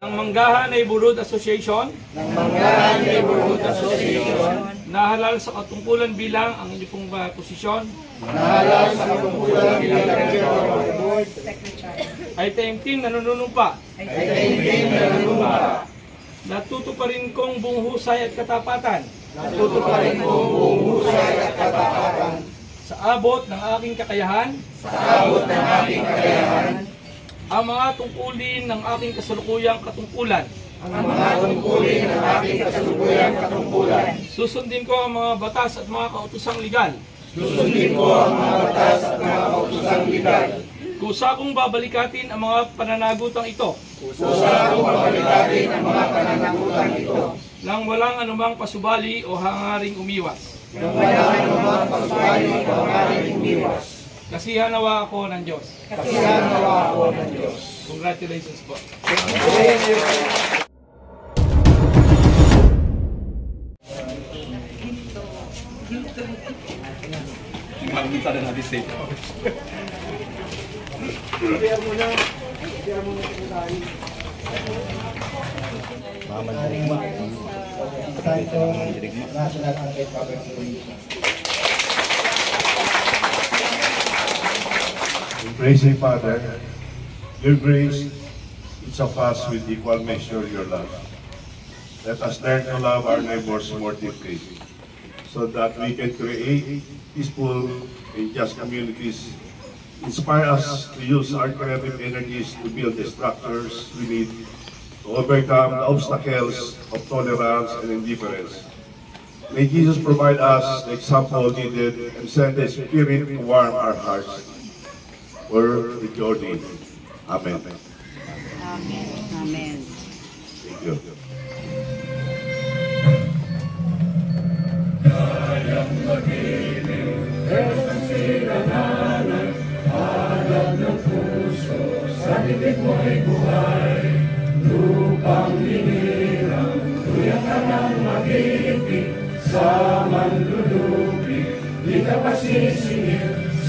ng Manggahan Neighborhood Association na halal sa katungkulan bilang ang inyong pong posisyon ay taimtim na nanunumpa natutuparin kong buong husay at katapatan sa abot ng aking kakayahan ang mga tungkulin ng aking kasalukuyang katungkulan. Susundin ko ang mga batas at mga kautosang legal. Kusa kong babalikatin ang mga pananagutang ito. Nang walang anumang pasubali o hangaring umiwas. Kasihan nawa ako ng Diyos. Congratulations po. Makikita na natin safe. National Anti-Poverty Commission. Praising Father, your grace, each of us with equal measure your love. Let us learn to love our neighbors more deeply, so that we can create peaceful and just communities. Inspire us to use our creative energies to build the structures we need to overcome the obstacles of tolerance and indifference. May Jesus provide us the example needed and send the Spirit to warm our hearts. Word with your name. Amen. Amen. Thank you.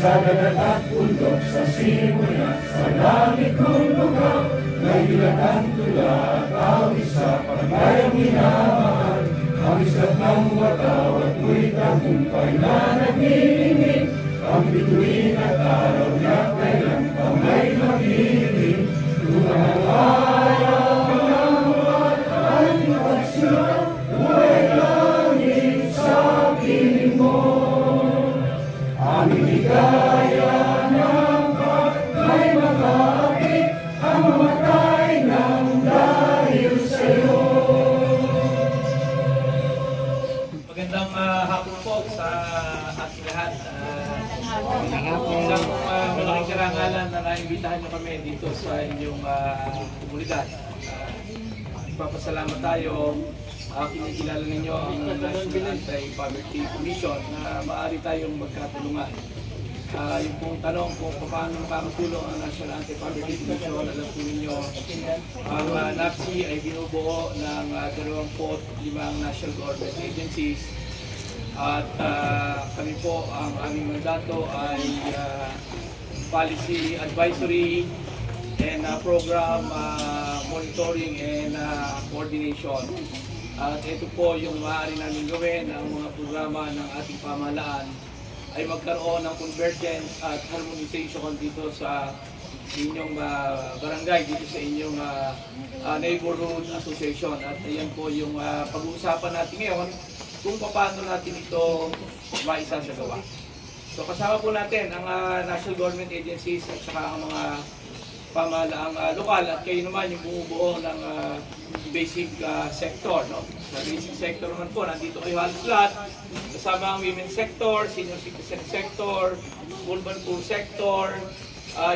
Sa dagat at bundok, sa simula, sa langit kong lugar, may ilang tulad, awis sa pagbayang minamahal, awis at ng wataw at mo'y tagumpay na nag-iingin, ang bituin at araw na kailan pa may mag-iingin, tunang ang ayaw ng at pagsulat, buhay langit sa piling mo. Aming ligaya ng may makakit ang mamatay ng dahil sa'yo. Magandang hapon po sa ating lahat. Isang malaking karangalan na naimbitahan nyo kami dito sa inyong komunidad. Ipapasalamat tayo. Kinikilala ninyo ang National Anti-Poverty Commission na maaari tayong magkatulungan. Yung pong tanong kung paano makakatulong ang National Anti-Poverty Commission, alam po ninyo, ang NAPSI ay binubuo ng 25 national government agencies at kami po, ang aming mandato ay policy advisory and program monitoring and coordination. At ito po yung maaari namin gawin, ang mga programa ng ating pamahalaan ay magkaroon ng convergence at harmonization dito sa inyong barangay, dito sa inyong neighborhood association. At ayan po yung pag-uusapan natin ngayon kung paano natin ito maisasagawa. So kasama po natin ang national government agencies at saka ang mga pamahalaang lokal at kayo naman yung bumubuo ng basic sector. No? Sa basic sector naman po, nandito kayo halos lahat. Kasama ang women's sector, senior citizen sector, urban poor sector,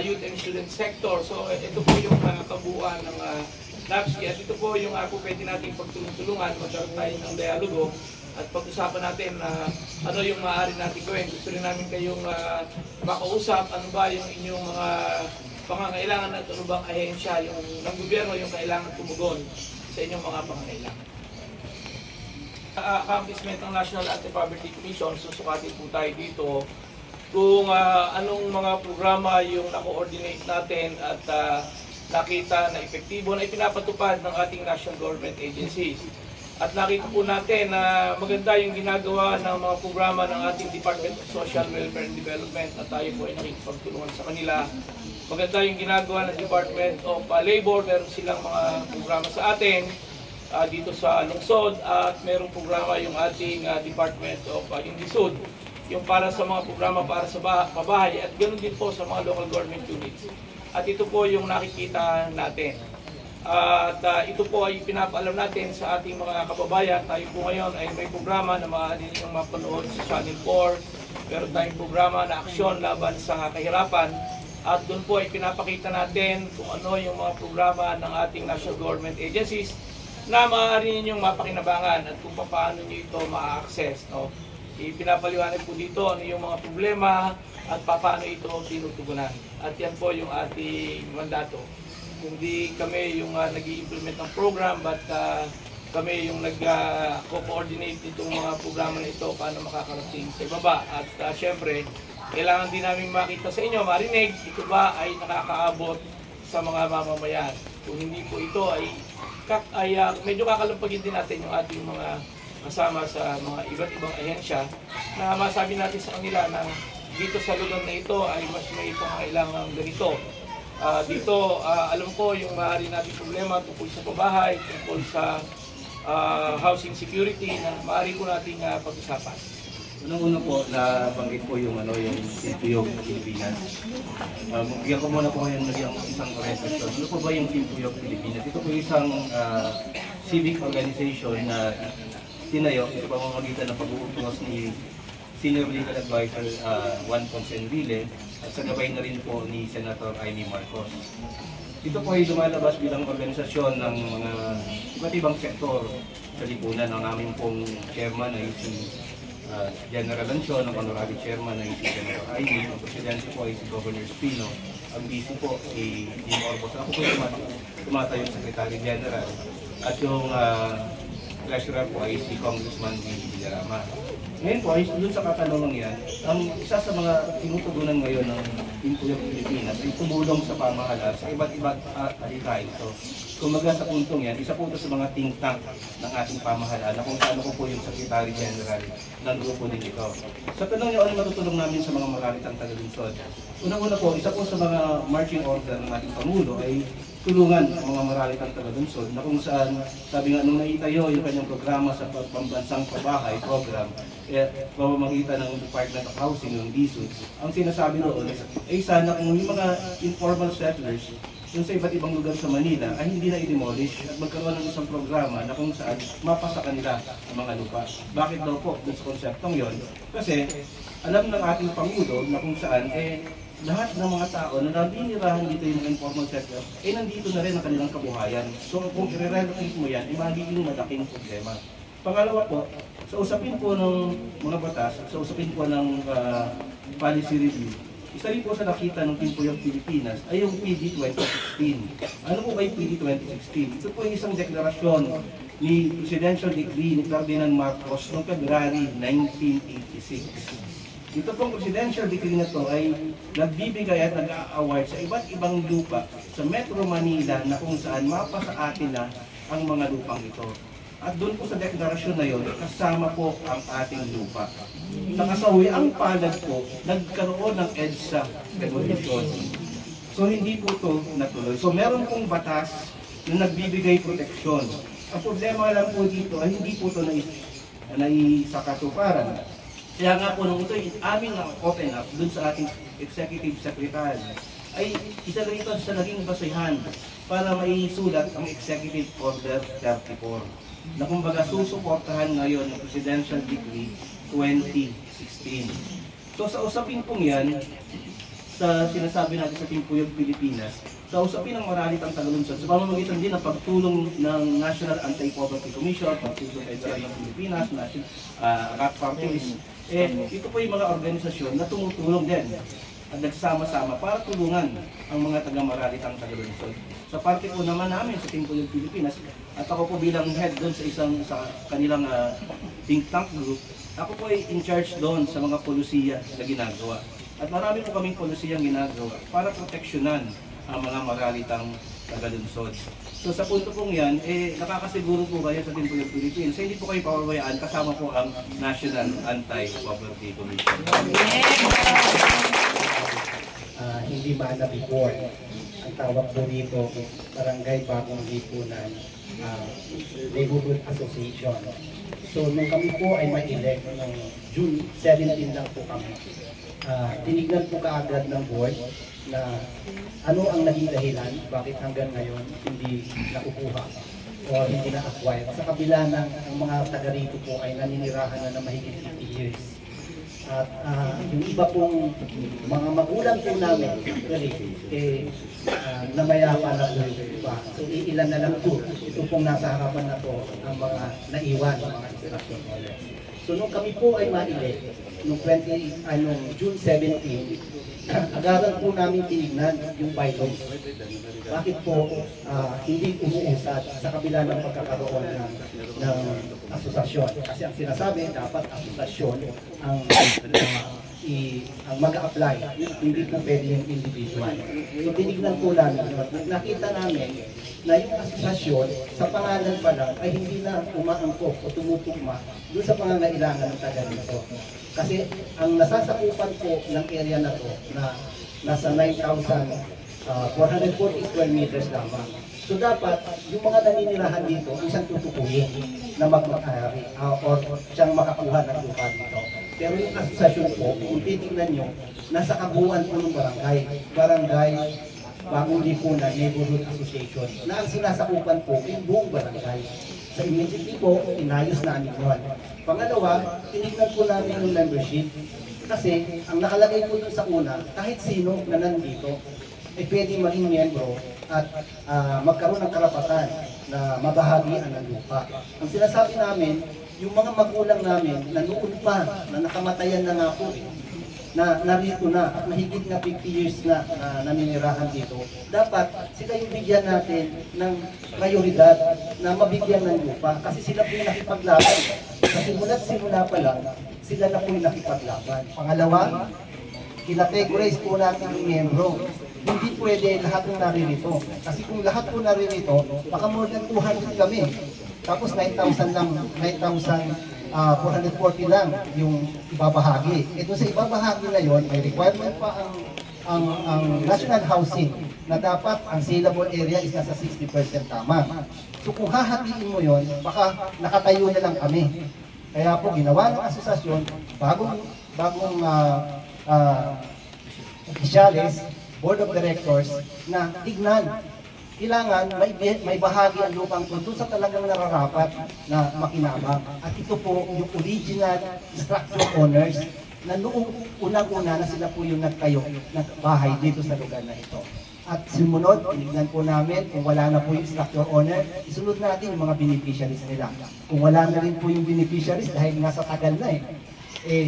youth and student sector. So ito po yung kabuuan ng NAPSI at ito po yung po pwede natin pagtulong-tulungan, magkaroon tayo ng dialogo at pag-usapan natin ano yung maaari natin gawin. Gusto rin namin kayong makausap, ano ba yung inyong mga pangangailangan at ano bang ahensya yung ng gobyerno yung kailangan tumugon sa inyong mga pangangailangan. Accomplishment ng National Anti-Poverty Commission, susukatin po tayo dito kung anong mga programa yung na-coordinate natin at nakita na epektibo na ipinapatupad ng ating national government agencies. At nakita po natin na maganda yung ginagawa ng mga programa ng ating Department of Social Welfare and Development at tayo po ay nakikipagtulungan sa kanila. Maganda yung ginagawa ng Department of Labor, meron silang mga programa sa atin dito sa lungsod at merong programa yung ating Department of Indisud, yung para sa mga programa para sa pabahay at ganoon din po sa mga local government units. At ito po yung nakikita natin. At ito po ay pinapaalam natin sa ating mga kababayan. Tayo po ngayon ay may programa na maaari ninyong mapanood sa Channel 4. Meron tayong programa na aksyon laban sa kahirapan. At doon po ay pinapakita natin kung ano yung mga programa ng ating national government agencies na maaari ninyong mapakinabangan at kung paano nyo ito ma-access. No? Ipinapaliwanag po dito ano yung mga problema at paano ito tinutugunan. At yan po yung ating mandato. Hindi kami yung nag-i-implement ng program, but kami yung nag-co-coordinate itong mga programa na ito paano makakarating sa ibaba. At syempre, kailangan din namin makita sa inyo, marinig, ito ba ay nakakaabot sa mga mamamayan. Kung hindi po ito ay medyo kakalampagin din natin yung ating mga kasama sa mga iba't ibang ahensya na masabi natin sa kanila na dito sa lugar na ito ay mas may pangailangan ganito. Dito, alam ko yung maaari natin problema tungkol sa pabahay, tungkol sa housing security na maaari ko natin pag-usapan. Unang-una po, nabanggit po yung Timpuyog Pilipinas. Bigyan ko muna po ngayon ng isang orientation. Ano po ba yung Timpuyog Pilipinas? Ito po isang civic organization na tinayo sa pamamagitan ng pag-uutos ni Senior Legal Advisor Juan Poncenville at sa gabay na rin po ni Senator Amy Marcos. Ito po ay lumalabas bilang organisasyon ng mga iba't ibang sektor sa lipunan. Ang aming pong chairman ay si General Lancion, ang honorary chairman ay si Senator Amy, ang presidente po ay si Governor Espino, ang vice po si Jim Orbos. Ako po yung tumatayong Secretary General at yung treasurer po ay si Congressman Willie Villarama. Ngayon po, ay doon sa katanungan yan, ang isa sa mga tinutugunan ngayon ng Timpuyog Pilipinas ay tumulong sa pamahalaan sa iba't ibang alikain ito. Kumaga sa puntong yan, isa po ito sa mga think tank ng ating pamahalaan na kung saan ko po yung Secretary General ng grupo din ito. Sa tanong niyo, ano matutulong namin sa mga maralitang taga-lungsod? Unang-una po, isa po sa mga marching order ng ating Pangulo ay tulungan ang mga maralitang taga-lungsod na kung saan, sabi nga nung naitayo yung kanyang programa sa pambansang pabahay program, pamamagitan ng Department of Housing, yung DSUD, ang sinasabi noon ay sana kung yung mga informal settlers yung sa iba't ibang lugar sa Manila ay hindi na i-demolish at magkaroon ng isang programa na kung saan mapasa kanila ang mga lupa. Bakit daw po dun sa konseptong yon? Kasi alam ng ating Pangulo na kung saan lahat ng mga tao na nabinirahan dito yung informal sector, nandito na rin ang kanilang kabuhayan. So kung i-relocate mo yan, magiging malaking problema. Pangalawa po, sa usapin po ng mga batas, sa usapin po ng policy review, isa rin po sa nakita ng Timpuyog Pilipinas ay yung PD 2016. Ano po ba yung PD 2016? Ito po yung isang deklarasyon ni Presidential Decree ni Ferdinand Marcos noong February 1986. Ito pong Presidential Decree na ito ay nagbibigay at nag-a-award sa iba't ibang lupa sa Metro Manila na kung saan mapa sa atin na ang mga lupang ito. At doon po sa deklarasyon na yun, kasama po ang ating lupa. Nakasawi ang palad po, nagkaroon ng EDSA regulation. So hindi po ito natuloy. So meron pong batas na nagbibigay proteksyon. Ang problema lang po dito ay hindi po ito naisakatuparan. Kaya nga po nung ito aming open up doon sa ating Executive Secretary, ay isa rin ito sa naging basehan para maisulat ang Executive Order 34 na kumbaga susuportahan ngayon ng Presidential Decree 2016. So sa usapin pong yan, sa sinasabi natin sa Timpuyog Pilipinas, sa usapin ng maralitang taga-lungsod, sa pamamagitan din ng pagtulong ng National Anti-Poverty Commission, Pagtulong Federal ng Pilipinas, National RAP Parties, ito po yung mga organisasyon na tumutulong din at nagsama-sama para tulungan ang mga taga-maralitang taga-lungsod. Sa parte po naman namin sa Timpuyog Pilipinas, at ako po bilang head doon sa kanilang think tank group, ako po ay in charge doon sa mga polisiya na ginagawa. At marami po kaming polisiyang ginagawa para proteksyonan ang mga maralitang tagalunsod. So sa punto pong yan, nakakasiguro po kayo sa Timpuyog Philippines, so hindi po kayo pababayaan kasama po ang National Anti-Poverty Commission. Hindi mana before. Ang tawag po dito, Barangay Bagong Lipunan Neighborhood Association. So nung kami po ay ma-elect ng June 17 lang po kami, tinignan po kaagad ng board na ano ang naging dahilan, bakit hanggang ngayon hindi nakukuha o hindi na-acquire. Sa kabila ng ang mga taga rito po ay naninirahan na mahigit 50 years. At yung iba pong mga magulang po namin, actually, namayapa na po yung iba. So iilan na lang po, ito pong nasa harapan na po ang mga naiwan, mga instruction orders. So nung kami po ay ma-elect, nung June 17, agaran po namin tinignan yung bylaws. Bakit po hindi umuusad sa kabila ng pagkakaroon ng asosasyon? Kasi ang sinasabi, dapat asosasyon ang mag-a-apply, hindi po pwede yung individual. So tinignan po namin, nakita namin na yung asosasyon sa pangalan pa lang ay hindi na umaangkop o tumutugma doon sa pangangailangan ng taga dito. Kasi ang nasasakupan po ng area na to na nasa 9,440 square meters lamang. So dapat yung mga naninirahan dito ang siyang tutukuyin na magmakahari or siyang makakuha ng lupa dito. Pero yung asosasyon po, kung titignan nyo, nasa kabuuan po ng barangay Bagong Lipunan Neighborhood Association na ang sinasakupan po yung buong barangay. Sa immediately po, inayos namin yun. Pangalawa, tinignan po namin yung membership kasi ang nakalagay po dun sa una, kahit sino na nandito ay pwede maging miyembro at magkaroon ng karapatan na mabahagian ng lupa. Ang sinasabi namin, yung mga magulang namin na noon pa, na nakamatayan na nga po, na narito na at mahigit na 50 years na naninirahan dito, dapat sila yung bigyan natin ng prioridad na mabigyan ng lupa kasi sila po yung nakipaglaban. Sa simula pa lang, sila na po yung nakipaglaban. Pangalawa, kinategorize po natin yung miyembro. Hindi pwede lahat ng naririto. Kasi kung lahat po naririto, baka more than 200 kami. Tapos 9,000 lang, 9,440 lang yung ibabahagi. Ito sa ibabahagi na yon, may requirement pa ang national housing na dapat ang saleable area is nasa 60% tama. So kung hahatiin mo yon, baka nakatayo na lang kami. Kaya po ginawa ng asosasyon, bagong opisyales, board of directors, na tignan, kailangan may bahagi ang lupang po doon sa talagang nararapat na makinabang. At ito po yung original structure owners na noong unang-una na sila po yung nagtayo ng bahay dito sa lugar na ito. At sumunod, tinignan po namin kung wala na po yung structure owner, isunod natin yung mga beneficiaries nila. Kung wala na rin po yung beneficiaries dahil nasa tagal na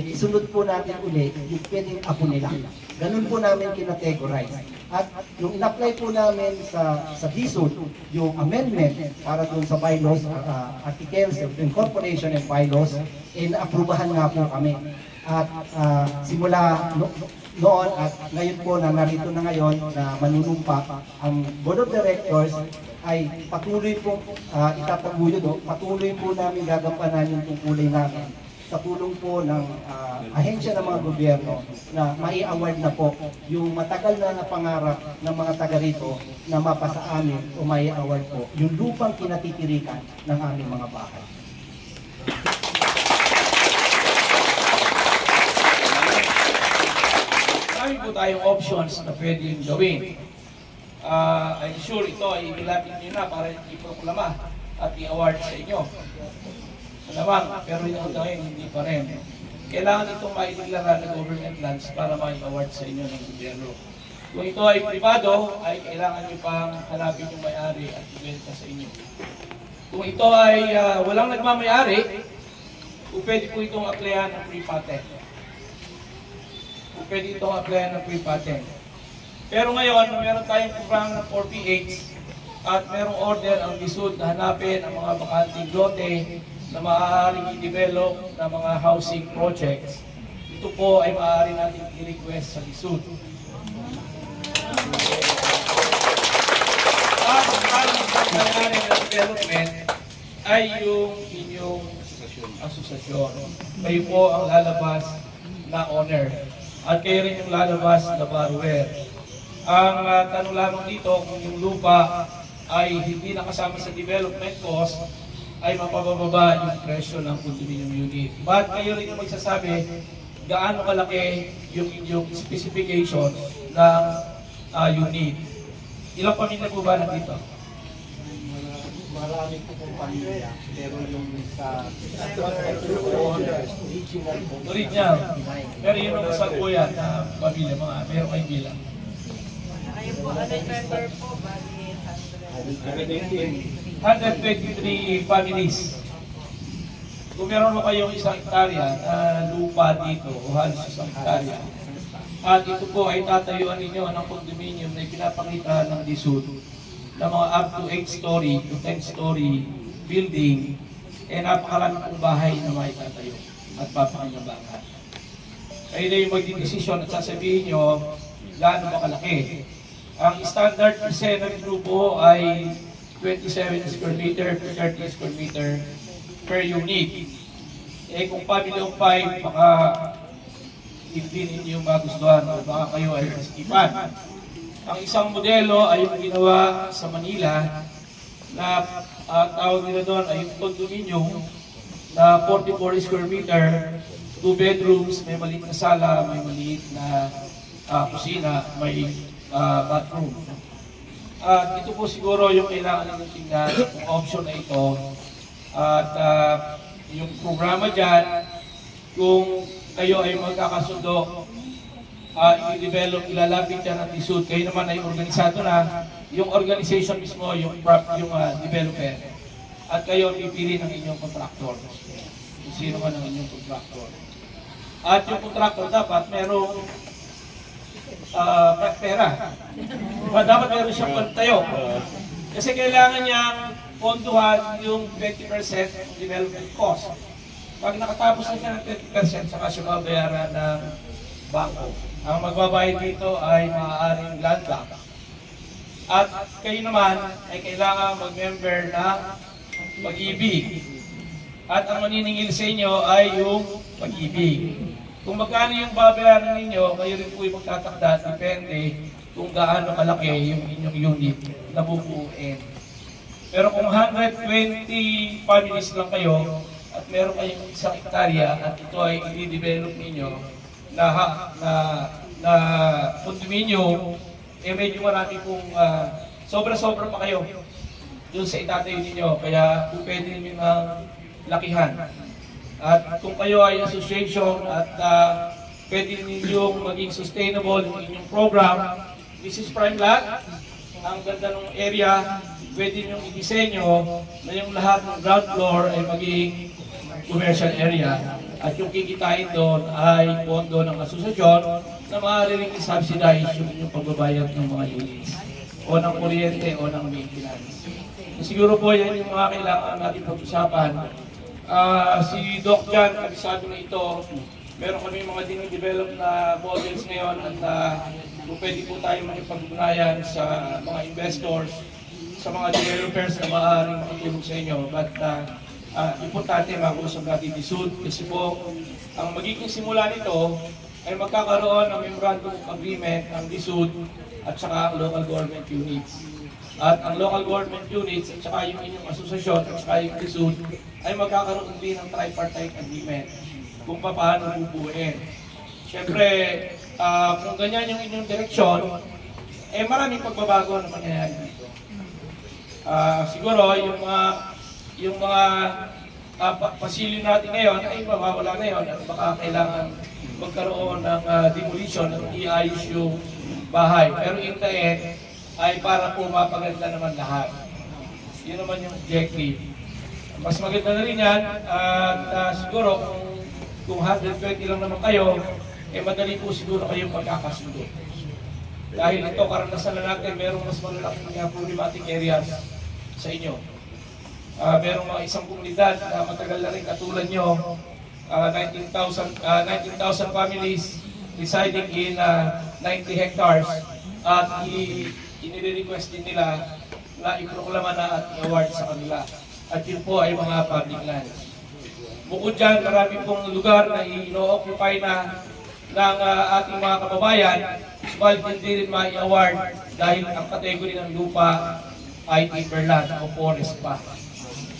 isunod po natin uli yung pwedeng apo nila. Ganun po namin kinategorize. At nung in-apply po namin sa DSUD, yung amendment para doon sa bylaws, articles of incorporation and bylaws, na-aprubahan nga po kami. At simula noon at ngayon po na narito na ngayon na manunumpa, ang Board of Directors ay patuloy po itataguyod, patuloy po namin gagampanan yung tungkulay namin sa tulong po ng ahensya ng mga gobyerno na mai-award na po yung matagal na pangarap ng mga taga rito na mapasa amin o mai-award po yung lupang kinatitirikan ng aming mga bahay. Marami po tayong options na pwedeng gawin. I'm sure ito ay ilapit nyo na para iproklama at i-award sa inyo. Malamang, pero yung ngayon hindi pa rin. Kailangan itong maideklara ng government lands para ma-award sa inyo ng gobyerno. Kung ito ay privado, ay kailangan nyo pang hanapin yung may-ari at ibenta sa inyo. Kung ito ay walang nagmamayari, pwede po itong applyan ng free patent. Pwede itong applyan ng free patent. Pero ngayon, meron tayong programa ng 4PH at merong order ang DSUD na hanapin ang mga bakanting lote na maaaring i-develop na mga housing projects. Ito po ay maaari natin i-request sa DSUD. At may-ari ng development ay yung inyong asosasyon. Kayo po ang lalabas na owner at kayo rin yung lalabas na borrower. Ang tanong lamang dito kung yung lupa ay hindi nakasama sa development cost ay mapababa yung presyo ng condominium unit. But kayo rin yung magsasabi gaano kalaki yung inyong specification ng unit. Ilang pamilya po ba nandito? Marami po pong pamilya, pero yung sa Original. Pero yun ang kasalukuyan na pamilya, mga meron kayong bilang. Ayun po, ano yung member po, bali 123 families. Kung meron mo kayong isang hektarya na lupa dito, o halos isang hektarya, at ito po ay tatayuan ninyo ng condominium na pinapakita ng DSUD na mga up to 8-story to 10-story building, eh napakarami pong bahay na may tatayo at papakinabangan. Kayo na yung magdidesisyon at sasabihin nyo gaano ba kalaki. Ang standard percent ng grupo ay 27 square meter to 30 square meter per unit. Eh kung family of 5, baka hindi ninyo magustuhan o baka kayo ay masikipan. Ang isang modelo ay yung ginawa sa Manila na tawag nila doon ay yung condominium na 44 square meter, 2 bedrooms, may maliit na sala, may maliit na kusina, may bathroom. At ito po siguro yung kailangan natin tingnan kung option na ito. At yung programa dyan, kung kayo ay magkakasundo, i-develop, ilalapit dyan ang DSUD, kayo naman ay organisado na, yung organization mismo, yung developer. At kayo pipili ng inyong contractor. Kung sino man ang inyong contractor. At yung contractor dapat merong pera. Dapat meron siyang pantayo. Kasi kailangan niyang ponduhan yung 20% development cost. Pag nakatapos na siya ng 20%, saka siya mabayaran ng bangko. Ang magbabayad dito ay maaaring land bank. At kayo naman ay kailangan mag-member ng Pag-ibig. At ang maniningil sa inyo ay yung Pag-ibig. Kung magkano yung babayaran ninyo, kayo rin po yung magtatakda, depende kung gaano kalaki yung inyong unit na bubuuin. Pero kung 120 families lang kayo, at meron kayong isang hektarya, at ito ay i-develop ninyo na condominium, eh medyo marami pong sobra-sobra pa kayo doon sa itatayo ninyo. Kaya kung pwede ninyo ng lakihan. At kung kayo ay association at pwede ninyong maging sustainable yung inyong program, this is prime lot. Ang ganda ng area, pwede ninyong i-disenyo na yung lahat ng ground floor ay maging commercial area. At yung kikitain doon ay pondo ng asosasyon na maaari rin i-subsidize yung inyong pagbabayad ng mga units o ng kuryente o ng maintenance. Siguro po yan yung mga kailangan natin pag-usapan. Si Doc Jan, kabisado na ito, meron kami mga dinidevelop na models ngayon at kung pwede po tayo makipag-ugnayan sa mga investors, sa mga developers na maaaring makatulong sa inyo. But importante mag-usap natin DSUD kasi po ang magiging simula nito ay magkakaroon ng memorandum of agreement ng DSUD at saka ang local government units. At ang local government units at saka yung inyong asosasyon at saka yung DSUD ay magkakaroon din ng tripartite agreement kung paano bubuuin. Siyempre, kung ganyan yung inyong direksyon, eh maraming pagbabago na mangyayari dito. Siguro yung mga pasilyo natin ngayon ay mawawala na yun at baka kailangan magkaroon ng demolition at iayos yung bahay. Pero in the end, ay para po mapaganda naman lahat. Yun naman yung objective. Mas maganda na rin yan at siguro kung 120 lang naman kayo, eh madali po siguro kayong pagkakasundo. Dahil ito, karanasan na natin, merong mas malalaking problematic areas sa inyo. Merong mga isang komunidad na matagal na rin katulad nyo, 19,000 families residing in 90 hectares at inire-request din nila na iproklama na at i-award sa kanila. At yun po ay mga public lands. Bukod dyan, marami pong lugar na ino-occupy na ng ating mga kababayan, subalit hindi rin ma-award dahil ang kategory ng lupa ay timberland o forest pa.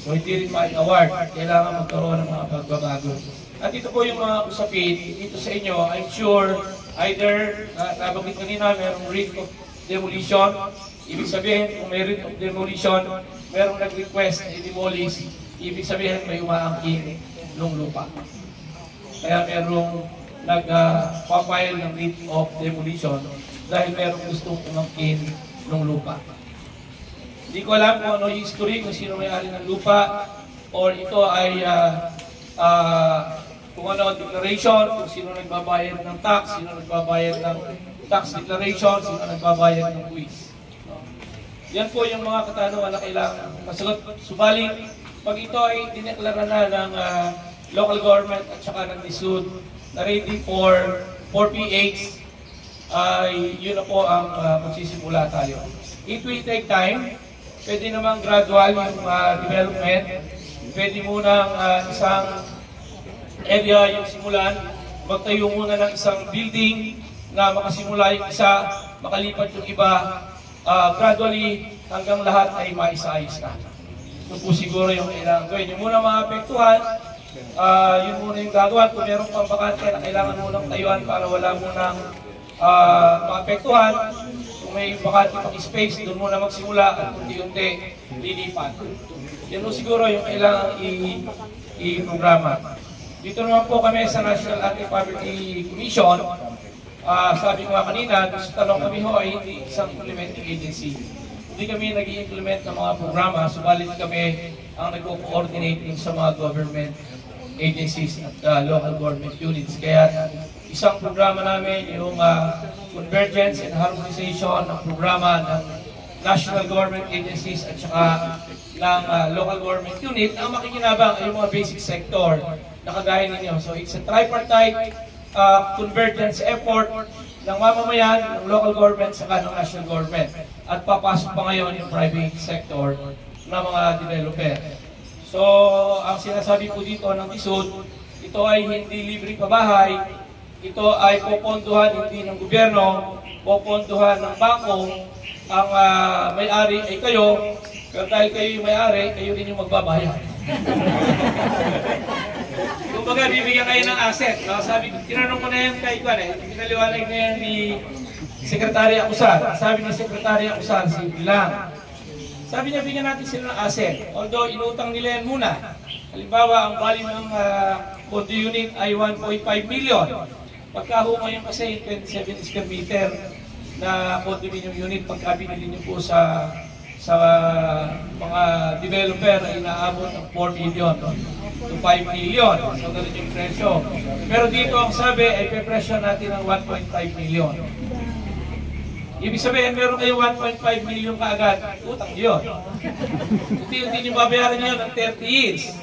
So hindi rin ma-award, kailangan magkaroon ng mga pagbabago. At ito po yung mga usapin dito sa inyo. I'm sure either, nabanggit kanina, mayroong writ of demolition. Ibig sabihin, kung may writ of demolition, mayroong nag-request na i-demolish, ibig sabihin may umaangkin ng lupa. Kaya mayroong nag-file ng writ of demolition dahil mayroong gustong umangkin ng lupa. Hindi ko alam kung ano yung history, kung sino may-ari ng lupa, or ito ay kung ano ang declaration, kung sino nagbabayad ng tax, sino nagbabayad ng tax declaration, sino nagbabayad ng quiz. Yan po yung mga katanungan na kailangan masagot. Subalit, pag ito ay dineklara na ng local government at saka ng DSUD na ready for 4PH, ay yun na po ang magsisimula tayo. It will take time. Pwede namang gradual yung development. Pwede munang isang area yung simulan. Magtayo muna ng isang building na makasimula yung isa, makalipat yung iba. Gradually, hanggang lahat ay maisa-ayos na. Ito po siguro yung kailangan gawin. Yung muna maapektuhan, yun muna yung gagawin. Kung meron pang bakante na kailangan munang tayuan para wala munang maapektuhan. Kung may bakante pang space, doon muna magsimula at unti-unti lilipat. Yan po siguro yung kailangan i-programa. Dito naman po kami sa National Anti-Poverty Commission. Sabi ko nga kanina, sa tanong kami ho ay hindi isang implementing agency. Hindi kami nag-i-implement ng mga programa, subalit kami ang nag-coordinate sa mga government agencies at local government units. Kaya isang programa namin yung convergence and harmonization ng programa ng national government agencies at saka ng local government unit. Ang makikinabang ay yung mga basic sector na kagaya ninyo. So it's a tripartite convergence effort ng mamamayan, ng local government, saka ng national government. At papasok pa ngayon yung private sector ng mga developer. So, ang sinasabi po dito ng DSUD, ito ay hindi libreng pabahay, ito ay poponduhan hindi ng gobyerno, poponduhan ng bangko, ang may-ari ay kayo, pero dahil kayo yung may-ari, kayo rin yung magbabayad. Kumbaga, bibigyan kayo ng asset. No? Sabi ko, tinanong ko na yan kay Kwan pinaliwanag na yan ni Secretary Acusan. Sabi ni Secretary Acusan, simple lang. Sabi niya, bigyan natin sila ng asset. Although, inutang nila yan muna. Halimbawa, ang value ng condo unit ay 1.5 million. Pagkaho ngayon kasi 27 square meter na condominium unit, pagka binili niyo po sa mga developer ay inaabot ng 4 million to 5 million. So, ganun yung presyo. Pero dito ang sabi ay pe-presyo natin ng 1.5 million. Ibig sabihin, meron kayo 1.5 million kaagad, utang yun. Hindi nyo babayaran nyo ng 30 years.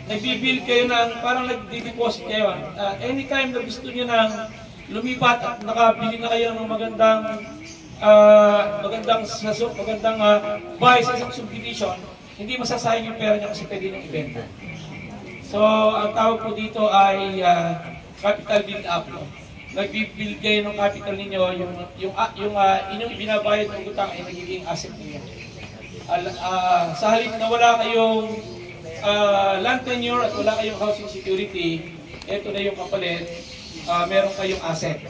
Nagbibill kayo ng, parang nagdi-deposit kayo. Anytime na gusto nyo ng lumipat at nakabili na kayo ng magandang bahay sa isang subdivision, hindi masasayang yung pera nyo kasi pwede nyo ibenta. So, ang tawag po dito ay capital build-up. Nag-build kayo ng capital ninyo, yung inyong ibinabayad ng utang ay nagiging asset ninyo. Sa halip na wala kayong land tenure at wala kayong housing security, ito na yung kapalit, meron kayong asset.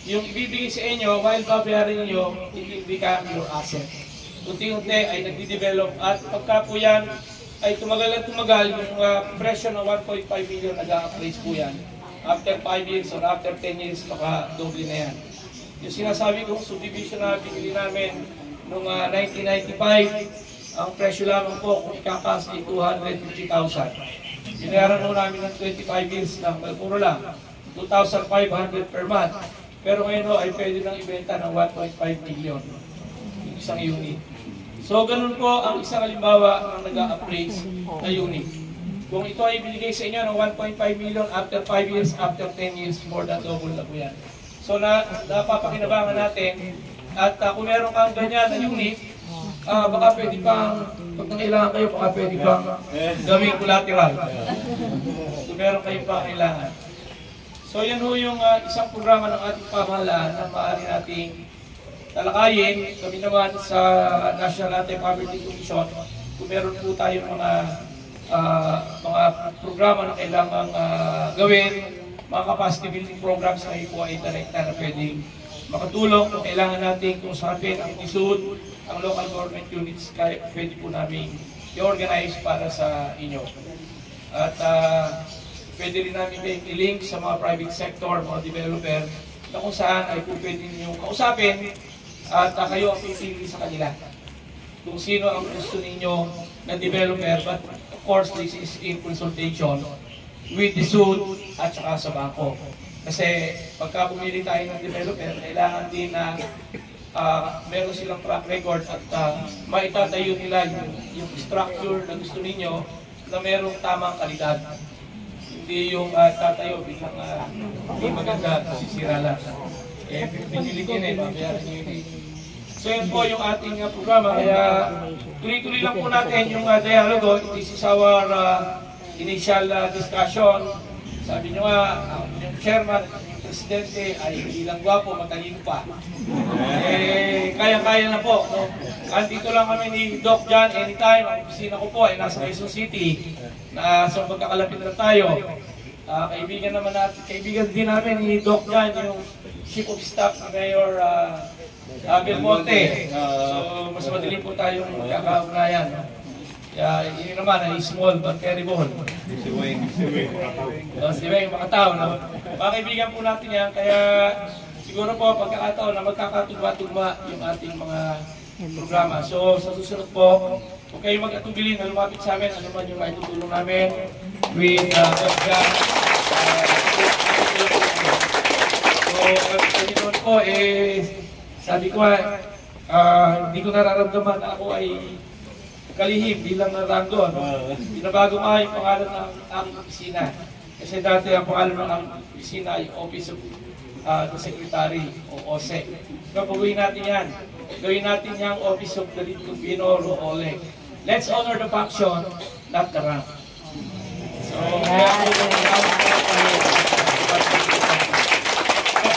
Yung ibibigay sa inyo, while babayarin ninyo, it will become your asset. Unti-unti ay nagdi-develop at pagka po yan ay tumagal at tumagal, yung presyo ng 1.5 million nag-a-appraise po yan. After 5 years or after 10 years, baka doble na yan. Yung sinasabi kong subdivision na binili namin noong 1995, ang presyo lamang po kung ikakas ay 250,000. Binayaran po namin ng 25 years lang, puro lang, 2,500 per month. Pero ngayon ho, ay pwede nang ibenta ng 1.5 million yung isang unit. So ganun po ang isang halimbawa ng nag-a-appraise na unit. Kung ito ay binigay sa inyo ng 1.5 million after 5 years, after 10 years, more than double na po yan. So napapakinabangan natin at kung meron kang ganyan na unit, baka pwede pang, pag nangailangan kayo, baka pwede pang gawing collateral. So meron kayong pangailangan. So yan ho yung isang programa ng ating pamahalaan na maaari nating talakayin. Kami naman sa National Anti-Poverty Commission, kung meron po tayong mga programa na kailangang gawin, mga capacity building programs na po ay direkta na pwedeng makatulong. Kung kailangan natin kung sakapin ang isud, ang local government units, pwede po namin i-organize para sa inyo. At pwede rin namin kayong i-link sa mga private sector, mga developer, na kung saan ay po pwede ninyong kausapin at kayo ang pipili sa kanila. Kung sino ang gusto ninyo na developer, but of course this is in consultation with the SUD at saka sa bangko. Kasi pagka pumili tayo ng developer, kailangan din na meron silang track record at maitatayo nila yung structure na gusto ninyo na merong tamang kalidad. Hindi yung tatayo biglang hindi maganda, sisira lang. Pinilit yun babayaran nyo yun. So yun po yung ating programa, kaya tuloy-tuloy lang po natin yung dialogo. This is our initial discussion. Sabi nyo nga, yung chairman, yung presidente ay ilang gwapo, matalino pa. Kaya-kaya na po. No? Andito lang kami ni Doc John anytime. Ang opisina ko po ay nasa Quezon City. So magkakalapit na tayo. Kaibigan naman natin, kaibigan din namin ni Doc John, yung Chief of Staff ni Mayor Belmonte. So mas madali po tayong magkakaugnayan. Yun naman ay small but terrible. Si Weng makatao. No? Mga kaibigan po natin yan, kaya siguro po pagkakataon na magkakatugma-tugma yung ating mga programa. So sa susunod po, huwag kayong mag-atubili na lumapit sa amin, ano man yung maitutulong namin with Dr. So kasi noon po, sabi ko hindi ko nararamdaman na ako ay kalihim bilang naranggo. Binabago nga yung pangalan ng aking opisina. Kasi dati ang pangalan ng aking opisina ay Office of the Secretary o OSEC. So pag-uwi natin yan. Gawin natin yung Office of the Lead Convener o OLEC. Let's honor the function, not the rank. So,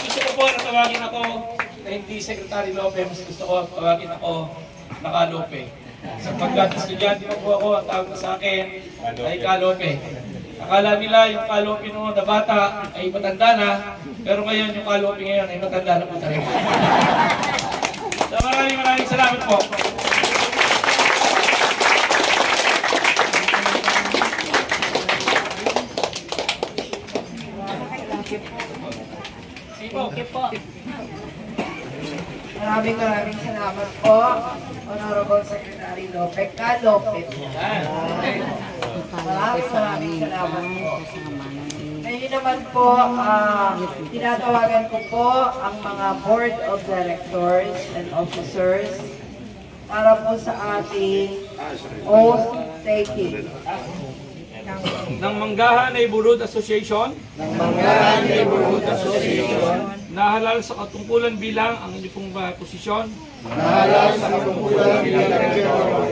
gusto ko po na tawagin ako na hindi Secretary Lope, mas gusto ko tawagin ako na Kalope. Sapagkat estudyante pa po ako, ang tawag na sa akin ay Kalope. Akala nila yung Kalope noon na bata ay matanda na, pero ngayon yung Kalope ngayon ay matanda na po talaga. So maraming salamat po. Thank you po. Maraming salamat po, Honorable Secretary Lope. Ka-Lope. Maraming salamat po. Ngayon naman po, tinatawagan ko po ang mga Board of Directors and Officers para po sa ating oath taking. Ng Manggahan Neighborhood Association. Na halal sa katungkulan bilang ang inyong pong posisyon.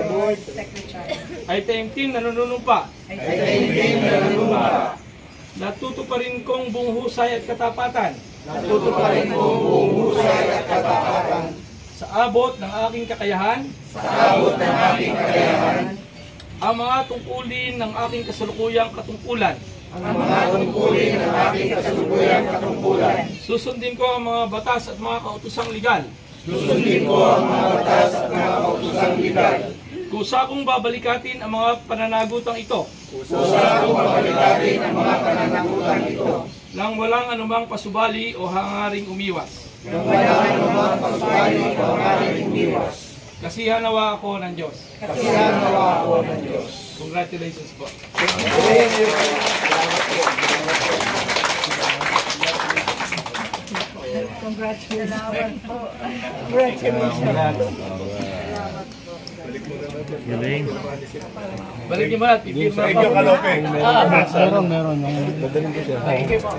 Board Secretary. Ay taimtim na nanunumpa. Natutuparin kong buong husay at katapatan. Sa abot ng aking kakayahan. Ang mga tungkulin ng aking kasalukuyang katungkulan. Susundin ko ang mga batas at mga kautosang legal. Kusa kong babalikatin ang mga pananagutang ito. Nang walang anumang pasubali o hangaring umiwas. Kasihan nawa ako ng Diyos. Congratulations po. Congratulations po. Balik niyo ba? Pipirma Thank you, Kalope. Meron. Thank you po.